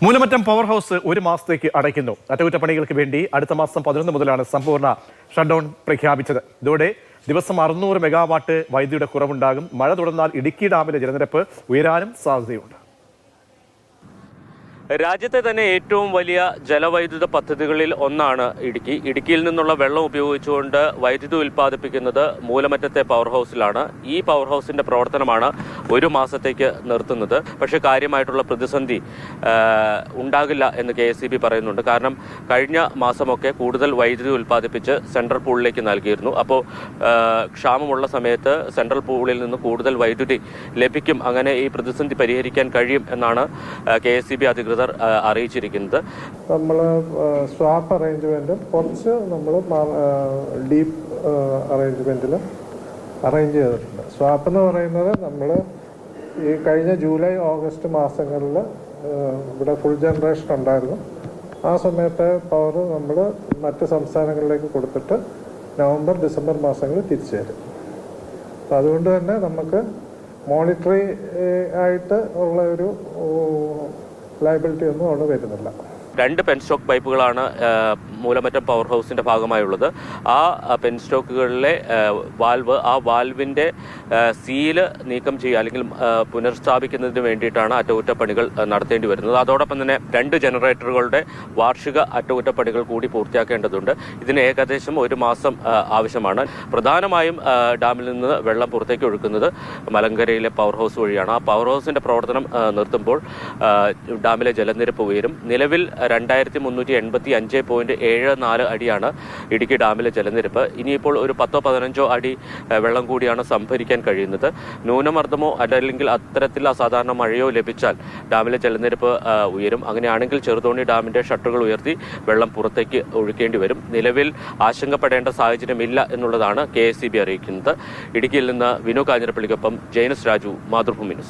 Moolamattom power house ഒരു മാസത്തേക്ക് അടയ്ക്കുന്നു. അറ്റകുറ്റപ്പണികൾക്ക് വേണ്ടി അടുത്ത മാസം 11 മുതലാണ് സമ്പൂർണ്ണ ഷട്ട്ഡൌൺ പ്രഖ്യാപിച്ചത്. ഇതോടെ ദിവസം 600 മെഗാവാട്ട് വൈദ്യുതിയുടെ കുറവുണ്ടാകും. മഴ തുടർന്നാൽ ഇടുക്കി ഡാമിലെ ജലനിരപ്പ് ഉയരാനും സാധ്യതയുണ്ട്. രാജ്യത്തെ തന്നെ ഏറ്റവും വലിയ ജലവൈദ്യുത പദ്ധതികളിൽ ഒന്നാണ് ഇടുക്കി. ഇടുക്കിയിൽ നിന്നുള്ള വെള്ളം ഉപയോഗിച്ചുകൊണ്ട് വൈദ്യുതി ഉൽപ്പാദിപ്പിക്കുന്നത് മൂലമറ്റത്തെ പവർ ഹൗസിലാണ്. ഈ പവർ ഹൗസിന്റെ പ്രവർത്തനമാണ് ഒരു മാസത്തേക്ക് നിർത്തുന്നത്. പക്ഷേ കാര്യമായിട്ടുള്ള പ്രതിസന്ധി ഉണ്ടാകില്ല എന്ന് KSEB പറയുന്നുണ്ട്. കാരണം കഴിഞ്ഞ മാസമൊക്കെ കൂടുതൽ വൈദ്യുതി ഉൽപ്പാദിപ്പിച്ച് സെൻട്രൽ പൂളിലേക്ക് നൽകിയിരുന്നു. അപ്പോൾ ക്ഷാമമുള്ള സമയത്ത് സെൻട്രൽ പൂളിൽ നിന്ന് കൂടുതൽ വൈദ്യുതി ലഭിക്കും. അങ്ങനെ ഈ പ്രതിസന്ധി പരിഹരിക്കാൻ കഴിയും എന്നാണ് KSEB അധികൃതർ അറിയിച്ചിരിക്കുന്നത്. നമ്മൾ സ്വാപ്പ് അറേഞ്ച്മെന്റും കുറച്ച് നമ്മൾ ഡീപ്പ് അറേഞ്ച്മെന്റിൽ അറേഞ്ച് ചെയ്തിട്ടുണ്ട്. സ്വാപ്പ് എന്ന് പറയുന്നത് നമ്മൾ ഈ കഴിഞ്ഞ ജൂലൈ ഓഗസ്റ്റ് മാസങ്ങളിൽ ഇവിടെ ഫുൾ ജനറേഷൻ ഉണ്ടായിരുന്നു. ആ സമയത്തെ പവർ നമ്മൾ മറ്റ് സംസ്ഥാനങ്ങളിലേക്ക് കൊടുത്തിട്ട് നവംബർ ഡിസംബർ മാസങ്ങളിൽ തിരിച്ചു തരും. അപ്പം അതുകൊണ്ട് തന്നെ നമുക്ക് മോണിറ്ററി ആയിട്ട് ഉള്ള ഒരു ലയബിലിറ്റി ഒന്നും അവിടെ വരുന്നില്ല. 2 പെൻസ്റ്റോക്ക് പൈപ്പുകളാണ് മൂലമറ്റം പവർ ഹൗസിന്റെ ഭാഗമായുള്ളത്. ആ പെൻസ്റ്റോക്കുകളിലെ ആ വാൽവിന്റെ സീല് നീക്കം ചെയ്യുക അല്ലെങ്കിൽ പുനഃസ്ഥാപിക്കുന്നതിന് വേണ്ടിയിട്ടാണ് അറ്റകുറ്റപ്പണികൾ നടത്തേണ്ടി വരുന്നത്. അതോടൊപ്പം തന്നെ 2 ജനറേറ്ററുകളുടെ വാർഷിക അറ്റകുറ്റപ്പണികൾ കൂടി പൂർത്തിയാക്കേണ്ടതുണ്ട്. ഇതിന് ഏകദേശം ഒരു മാസം ആവശ്യമാണ്. പ്രധാനമായും ഡാമിൽ നിന്ന് വെള്ളം പുറത്തേക്ക് ഒഴുക്കുന്നത് മലങ്കരയിലെ പവർ ഹൗസ് വഴിയാണ്. ആ പവർ ഹൗസിന്റെ പ്രവർത്തനം നിർത്തുമ്പോൾ ഡാമിലെ ജലനിരപ്പ് ഉയരും. നിലവിൽ 2385.74 അടിയാണ് ഇടുക്കി ഡാമിലെ ജലനിരപ്പ്. ഇനിയിപ്പോൾ ഒരു 10-15 അടി വെള്ളം കൂടിയാണ് സംഭരിക്കാൻ കഴിയുന്നത്. ന്യൂനമർദ്ദമോ അല്ലെങ്കിൽ അത്തരത്തിൽ അസാധാരണ മഴയോ ലഭിച്ചാൽ ഡാമിലെ ജലനിരപ്പ് ഉയരും. അങ്ങനെയാണെങ്കിൽ ചെറുതോണി ഡാമിന്റെ ഷട്ടറുകൾ ഉയർത്തി വെള്ളം പുറത്തേക്ക് ഒഴുക്കേണ്ടി വരും. നിലവിൽ ആശങ്കപ്പെടേണ്ട സാഹചര്യമില്ല എന്നുള്ളതാണ് KSEB അറിയിക്കുന്നത്. ഇടുക്കിയിൽ നിന്ന് വിനു കാഞ്ഞിരപ്പള്ളിക്കൊപ്പം ജെയിനസ് രാജു, മാതൃഭൂമി ന്യൂസ്.